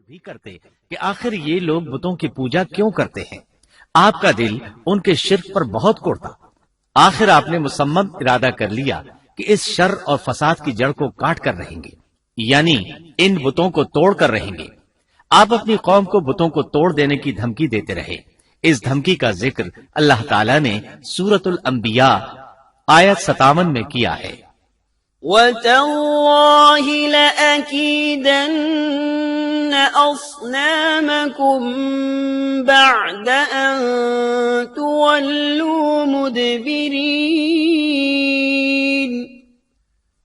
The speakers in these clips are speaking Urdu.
بھی کرتے کہ آخر یہ لوگ بتوں کی پوجا کیوں کرتے ہیں۔ آپ کا دل ان کے شرک پر بہت کوڑتا۔ آخر آپ نے مصمم ارادہ کر لیا کہ اس شر اور فساد کی جڑ کو کاٹ کر رہیں گے، یعنی ان بتوں کو توڑ کر رہیں گے۔ آپ اپنی قوم کو بتوں کو توڑ دینے کی دھمکی دیتے رہے۔ اس دھمکی کا ذکر اللہ تعالیٰ نے سورۃ الانبیاء آیت 57 میں کیا ہے۔ وَتَاللَّهِ لَأَكِيدَنَّ أَصْنَامَكُمْ بَعْدَ أَن تُوَلُّوا مُدْبِرِينَ۔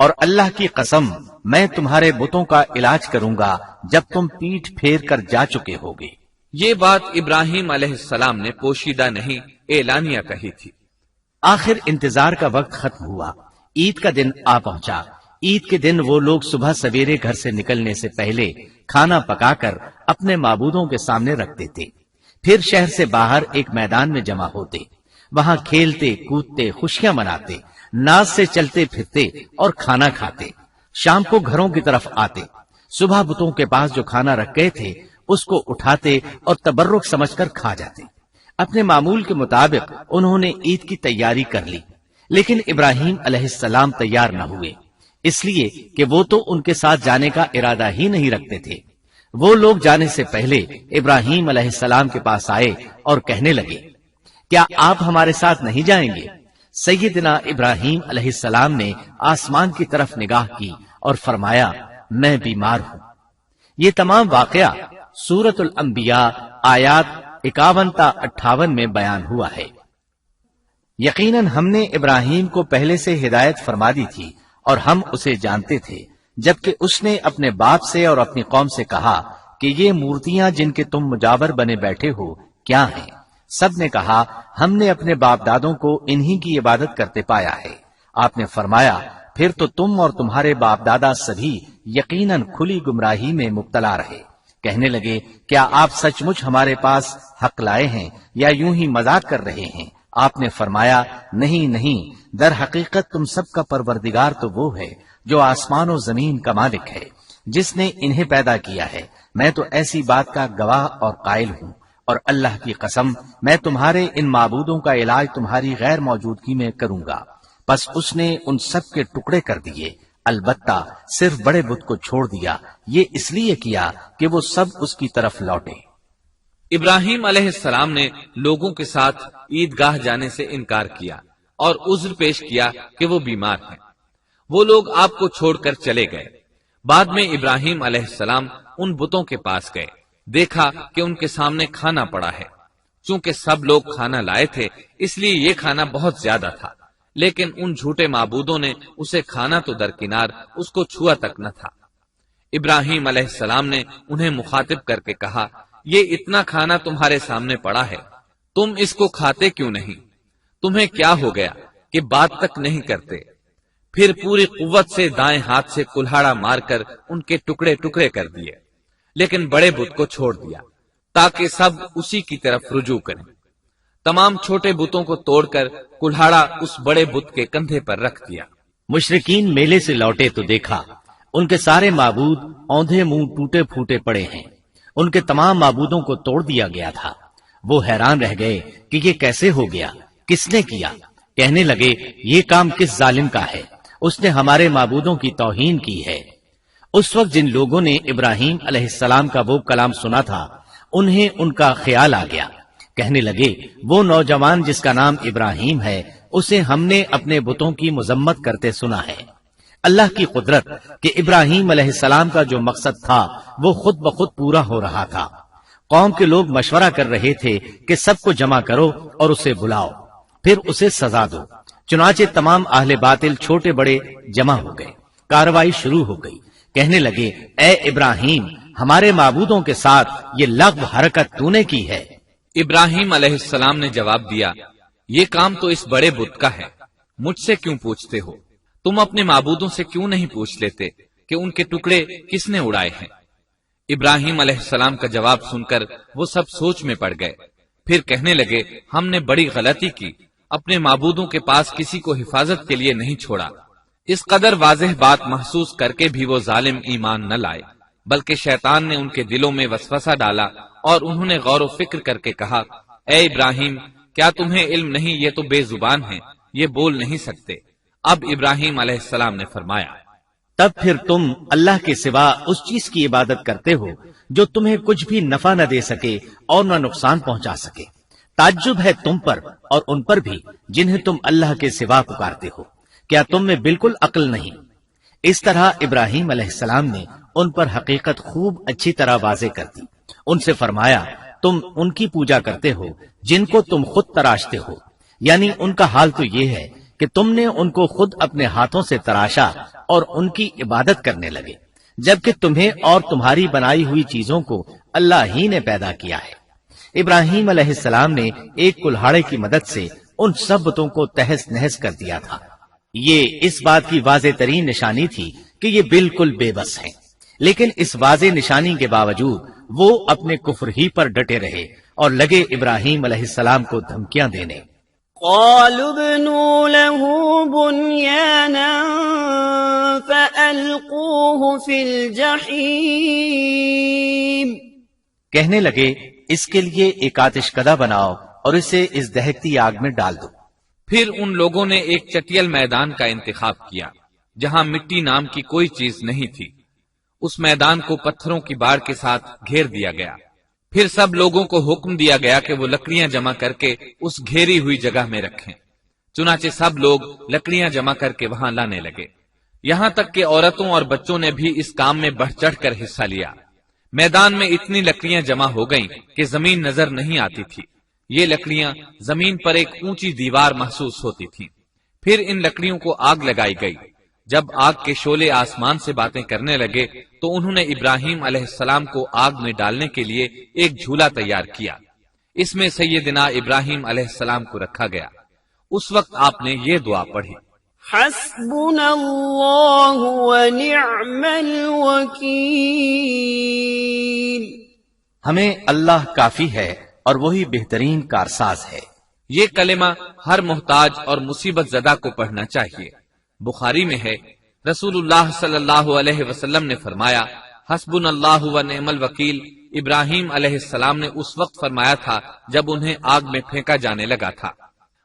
اور اللہ کی قسم میں تمہارے بتوں کا علاج کروں گا جب تم پیٹھ پھیر کر جا چکے ہوگے۔ یہ بات ابراہیم علیہ السلام نے پوشیدہ نہیں اعلانیہ کہی تھی۔ آخر انتظار کا وقت ختم ہوا، عید کا دن آ پہنچا۔ عید کے دن وہ لوگ صبح سویرے گھر سے نکلنے سے پہلے کھانا پکا کر اپنے معبودوں کے سامنے رکھتے تھے، پھر شہر سے باہر ایک میدان میں جمع ہوتے، وہاں کھیلتے کودتے خوشیاں مناتے، ناز سے چلتے پھرتے اور کھانا کھاتے۔ شام کو گھروں کی طرف آتے، صبح بتوں کے پاس جو کھانا رکھ گئے تھے اس کو اٹھاتے اور تبرک سمجھ کر کھا جاتے۔ اپنے معمول کے مطابق انہوں نے عید کی تیاری کر لی، لیکن ابراہیم علیہ السلام تیار نہ ہوئے، اس لیے کہ وہ تو ان کے ساتھ جانے کا ارادہ ہی نہیں رکھتے تھے۔ وہ لوگ جانے سے پہلے ابراہیم علیہ السلام کے پاس آئے اور کہنے لگے، کیا آپ ہمارے ساتھ نہیں جائیں گے؟ سیدنا ابراہیم علیہ السلام نے آسمان کی طرف نگاہ کی اور فرمایا، میں بیمار ہوں۔ یہ تمام واقعہ سورۃ الانبیاء آیات 51 تا 58 میں بیان ہوا ہے۔ یقیناً ہم نے ابراہیم کو پہلے سے ہدایت فرما دی تھی اور ہم اسے جانتے تھے، جبکہ اس نے اپنے باپ سے اور اپنی قوم سے کہا کہ یہ مورتیاں جن کے تم مجاور بنے بیٹھے ہو کیا ہیں؟ سب نے کہا، ہم نے اپنے باپ دادوں کو انہی کی عبادت کرتے پایا ہے۔ آپ نے فرمایا، پھر تو تم اور تمہارے باپ دادا سبھی یقیناً کھلی گمراہی میں مبتلا رہے۔ کہنے لگے، کیا آپ سچ مچ ہمارے پاس حق لائے ہیں یا یوں ہی مذاق کر رہے ہیں؟ آپ نے فرمایا، نہیں نہیں، در حقیقت تم سب کا پروردگار تو وہ ہے جو آسمان و زمین کا مالک ہے، جس نے انہیں پیدا کیا ہے۔ میں تو ایسی بات کا گواہ اور قائل ہوں، اور اللہ کی قسم میں تمہارے ان معبودوں کا علاج تمہاری غیر موجودگی میں کروں گا۔ پس اس نے ان سب کے ٹکڑے کر دیے، البتہ صرف بڑے بت کو چھوڑ دیا، یہ اس لیے کیا کہ وہ سب اس کی طرف لوٹے۔ ابراہیم علیہ السلام نے لوگوں کے ساتھ عیدگاہ جانے سے انکار کیا اور عذر پیش کیا کہ وہ بیمار ہیں۔ وہ لوگ آپ کو چھوڑ کر چلے گئے۔ بعد میں ابراہیم علیہ السلام ان بتوں کے پاس گئے، دیکھا کہ ان کے سامنے کھانا پڑا ہے۔ چونکہ سب لوگ کھانا لائے تھے اس لیے یہ کھانا بہت زیادہ تھا، لیکن ان جھوٹے معبودوں نے اسے کھانا تو درکنار اس کو چھوا تک نہ تھا۔ ابراہیم علیہ السلام نے انہیں مخاطب کر کے کہا، یہ اتنا کھانا تمہارے سامنے پڑا ہے، تم اس کو کھاتے کیوں نہیں؟ تمہیں کیا ہو گیا کہ بات تک نہیں کرتے؟ پھر پوری قوت سے دائیں ہاتھ سے کلہاڑا مار کر ان کے ٹکڑے ٹکڑے کر دیے، لیکن بڑے بت کو چھوڑ دیا تاکہ سب اسی کی طرف رجوع کریں۔ تمام چھوٹے بتوں کو توڑ کر کلہاڑا اس بڑے بت کے کندھے پر رکھ دیا۔ مشرکین میلے سے لوٹے تو دیکھا ان کے سارے معبود اوندھے منہ ٹوٹے پھوٹے پڑے ہیں، ان کے تمام معبودوں کو توڑ دیا گیا تھا۔ وہ حیران رہ گئے کہ یہ کیسے ہو گیا، کس نے کیا؟ کہنے لگے، یہ کام کس ظالم کا ہے؟ اس نے ہمارے معبودوں کی توہین کی ہے۔ اس وقت جن لوگوں نے ابراہیم علیہ السلام کا وہ کلام سنا تھا انہیں ان کا خیال آ گیا، کہنے لگے، وہ نوجوان جس کا نام ابراہیم ہے اسے ہم نے اپنے بتوں کی مذمت کرتے سنا ہے۔ اللہ کی قدرت کہ ابراہیم علیہ السلام کا جو مقصد تھا وہ خود بخود پورا ہو رہا تھا۔ قوم کے لوگ مشورہ کر رہے تھے کہ سب کو جمع کرو اور اسے بلاؤ، پھر اسے سزا دو۔ چنانچہ تمام اہل باطل چھوٹے بڑے جمع ہو گئے، کارروائی شروع ہو گئی۔ کہنے لگے، اے ابراہیم، ہمارے معبودوں کے ساتھ یہ لغو حرکت تو نے کی ہے۔ ابراہیم علیہ السلام نے جواب دیا، یہ کام تو اس بڑے بت کا ہے، مجھ سے کیوں پوچھتے ہو؟ تم اپنے معبودوں سے کیوں نہیں پوچھ لیتے کہ ان کے ٹکڑے کس نے اڑائے ہیں؟ ابراہیم علیہ السلام کا جواب سن کر وہ سب سوچ میں پڑ گئے، پھر کہنے لگے، ہم نے بڑی غلطی کی، اپنے معبودوں کے پاس کسی کو حفاظت کے لیے نہیں چھوڑا۔ اس قدر واضح بات محسوس کر کے بھی وہ ظالم ایمان نہ لائے، بلکہ شیطان نے ان کے دلوں میں وسوسہ ڈالا اور انہوں نے غور و فکر کر کے کہا، اے ابراہیم، کیا تمہیں علم نہیں؟ یہ تو بے زبان ہیں، یہ بول نہیں سکتے۔ اب ابراہیم علیہ السلام نے فرمایا، تب پھر تم اللہ کے سوا اس چیز کی عبادت کرتے ہو جو تمہیں کچھ بھی نفع نہ دے سکے اور نہ نقصان پہنچا سکے۔ تعجب ہے تم پر اور ان پر بھی جنہیں تم اللہ کے سوا پکارتے ہو، کیا تم میں بالکل عقل نہیں؟ اس طرح ابراہیم علیہ السلام نے ان پر حقیقت خوب اچھی طرح واضح کر دی۔ ان سے فرمایا، تم ان کی پوجا کرتے ہو جن کو تم خود تراشتے ہو، یعنی ان کا حال تو یہ ہے کہ تم نے ان کو خود اپنے ہاتھوں سے تراشا اور ان کی عبادت کرنے لگے، جبکہ تمہیں اور تمہاری بنائی ہوئی چیزوں کو اللہ ہی نے پیدا کیا ہے۔ ابراہیم علیہ السلام نے ایک کلہاڑے کی مدد سے ان سب بتوں کو تہس نہس کر دیا تھا۔ یہ اس بات کی واضح ترین نشانی تھی کہ یہ بالکل بے بس ہیں، لیکن اس واضح نشانی کے باوجود وہ اپنے کفر ہی پر ڈٹے رہے اور لگے ابراہیم علیہ السلام کو دھمکیاں دینے۔ قالوا ابنوا له بنيانا فألقوه في الجحيم، کہنے لگے اس کے لیے ایک آتش کدہ بناؤ اور اسے اس دہکتی آگ میں ڈال دو۔ پھر ان لوگوں نے ایک چٹیل میدان کا انتخاب کیا جہاں مٹی نام کی کوئی چیز نہیں تھی۔ اس میدان کو پتھروں کی باڑ کے ساتھ گھیر دیا گیا۔ پھر سب لوگوں کو حکم دیا گیا کہ وہ لکڑیاں جمع کر کے اس گھیری ہوئی جگہ میں رکھیں۔ چنانچہ سب لوگ لکڑیاں جمع کر کے وہاں لانے لگے، یہاں تک کہ عورتوں اور بچوں نے بھی اس کام میں بڑھ چڑھ کر حصہ لیا۔ میدان میں اتنی لکڑیاں جمع ہو گئیں کہ زمین نظر نہیں آتی تھی۔ یہ لکڑیاں زمین پر ایک اونچی دیوار محسوس ہوتی تھیں۔ پھر ان لکڑیوں کو آگ لگائی گئی۔ جب آگ کے شعلے آسمان سے باتیں کرنے لگے تو انہوں نے ابراہیم علیہ السلام کو آگ میں ڈالنے کے لیے ایک جھولا تیار کیا۔ اس میں سیدنا ابراہیم علیہ السلام کو رکھا گیا۔ اس وقت آپ نے یہ دعا پڑھی، حسبنا اللہ ونعم الوکیل، ہمیں اللہ کافی ہے اور وہی بہترین کارساز ہے۔ یہ کلمہ ہر محتاج اور مصیبت زدہ کو پڑھنا چاہیے۔ بخاری میں ہے، رسول اللہ صلی اللہ علیہ وسلم نے فرمایا، حسبنا اللہ و نعم الوکیل ابراہیم علیہ السلام نے اس وقت فرمایا تھا جب انہیں آگ میں پھینکا جانے لگا تھا۔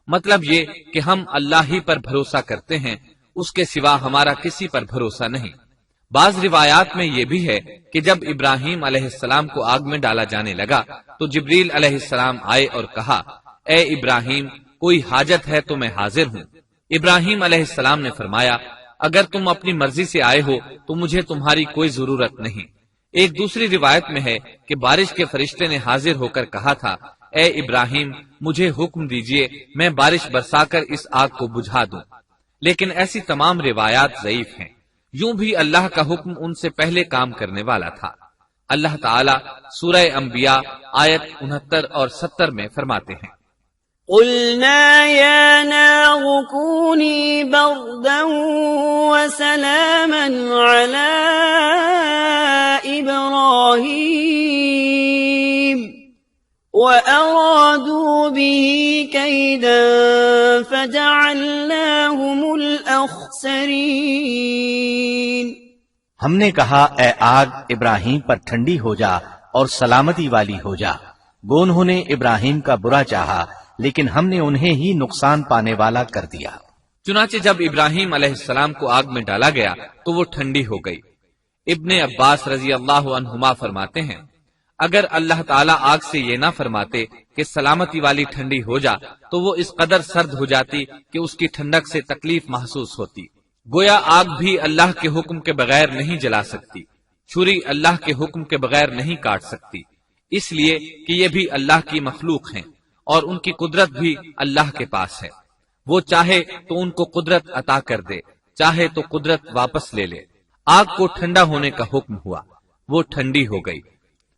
مطلب یہ کہ ہم اللہ ہی پر بھروسہ کرتے ہیں، اس کے سوا ہمارا کسی پر بھروسہ نہیں۔ بعض روایات میں یہ بھی ہے کہ جب ابراہیم علیہ السلام کو آگ میں ڈالا جانے لگا تو جبریل علیہ السلام آئے اور کہا، اے ابراہیم، کوئی حاجت ہے تو میں حاضر ہوں۔ ابراہیم علیہ السلام نے فرمایا، اگر تم اپنی مرضی سے آئے ہو تو مجھے تمہاری کوئی ضرورت نہیں۔ ایک دوسری روایت میں ہے کہ بارش کے فرشتے نے حاضر ہو کر کہا تھا، اے ابراہیم، مجھے حکم دیجئے میں بارش برسا کر اس آگ کو بجھا دوں۔ لیکن ایسی تمام روایات ضعیف ہیں۔ یوں بھی اللہ کا حکم ان سے پہلے کام کرنے والا تھا۔ اللہ تعالیٰ سورہ انبیاء آیت 69 اور 70 میں فرماتے ہیں، قلنا يا نار كوني بردا وسلاما على إبراهيم وأرادوا به كيدا فجعلناهم الأخسرين۔ ہم نے کہا، اے آگ ابراہیم پر ٹھنڈی ہو جا اور سلامتی والی ہو جا۔ گو انہوں نے ابراہیم کا برا چاہا لیکن ہم نے انہیں ہی نقصان پانے والا کر دیا۔ چنانچہ جب ابراہیم علیہ السلام کو آگ میں ڈالا گیا تو وہ ٹھنڈی ہو گئی۔ ابن عباس رضی اللہ عنہما فرماتے ہیں، اگر اللہ تعالیٰ آگ سے یہ نہ فرماتے کہ سلامتی والی ٹھنڈی ہو جا تو وہ اس قدر سرد ہو جاتی کہ اس کی ٹھنڈک سے تکلیف محسوس ہوتی۔ گویا آگ بھی اللہ کے حکم کے بغیر نہیں جلا سکتی، چھری اللہ کے حکم کے بغیر نہیں کاٹ سکتی، اس لیے کہ یہ بھی اللہ کی مخلوق ہیں اور ان کی قدرت بھی اللہ کے پاس ہے۔ وہ چاہے تو ان کو قدرت عطا کر دے، چاہے تو قدرت واپس لے لے۔ آگ کو ٹھنڈا ہونے کا حکم ہوا، وہ ٹھنڈی ہو گئی۔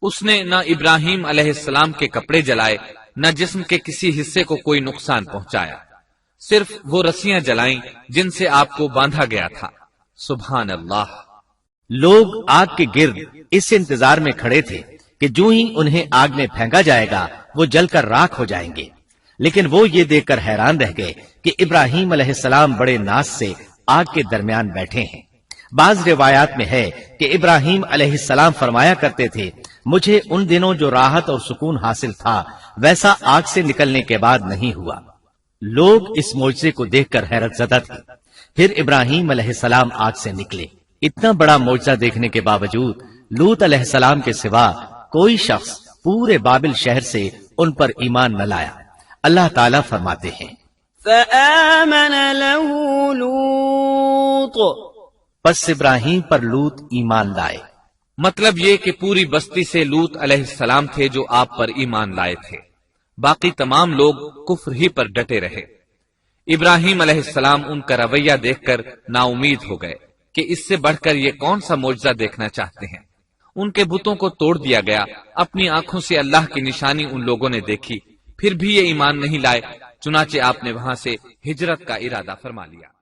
اس نے نہ ابراہیم علیہ السلام کے کپڑے جلائے، نہ جسم کے کسی حصے کو کوئی نقصان پہنچایا، صرف وہ رسیاں جلائیں جن سے آپ کو باندھا گیا تھا۔ سبحان اللہ۔ لوگ آگ کے گرد اس انتظار میں کھڑے تھے کہ جو ہی انہیں آگ میں پھینکا جائے گا وہ جل کر راکھ ہو جائیں گے، لیکن وہ یہ دیکھ کر حیران رہ گئے کہ ابراہیم علیہ السلام بڑے ناز سے آگ کے درمیان بیٹھے ہیں۔ بعض روایات میں ہے کہ ابراہیم علیہ السلام فرمایا کرتے تھے، مجھے ان دنوں جو راحت اور سکون حاصل تھا ویسا آگ سے نکلنے کے بعد نہیں ہوا۔ لوگ اس معجزے کو دیکھ کر حیرت زدہ تھے۔ پھر ابراہیم علیہ السلام آگ سے نکلے۔ اتنا بڑا معجزہ دیکھنے کے باوجود لوط علیہ السلام کے سوا کوئی شخص پورے بابل شہر سے ان پر ایمان نہ لایا۔ اللہ تعالیٰ فرماتے ہیں، فآمن له لوط، پس ابراہیم پر لوط ایمان لائے۔ مطلب یہ کہ پوری بستی سے لوط علیہ السلام تھے جو آپ پر ایمان لائے تھے، باقی تمام لوگ کفر ہی پر ڈٹے رہے۔ ابراہیم علیہ السلام ان کا رویہ دیکھ کر نا امید ہو گئے کہ اس سے بڑھ کر یہ کون سا معجزہ دیکھنا چاہتے ہیں۔ ان کے بتوں کو توڑ دیا گیا، اپنی آنکھوں سے اللہ کی نشانی ان لوگوں نے دیکھی، پھر بھی یہ ایمان نہیں لائے، چنانچہ آپ نے وہاں سے ہجرت کا ارادہ فرما لیا۔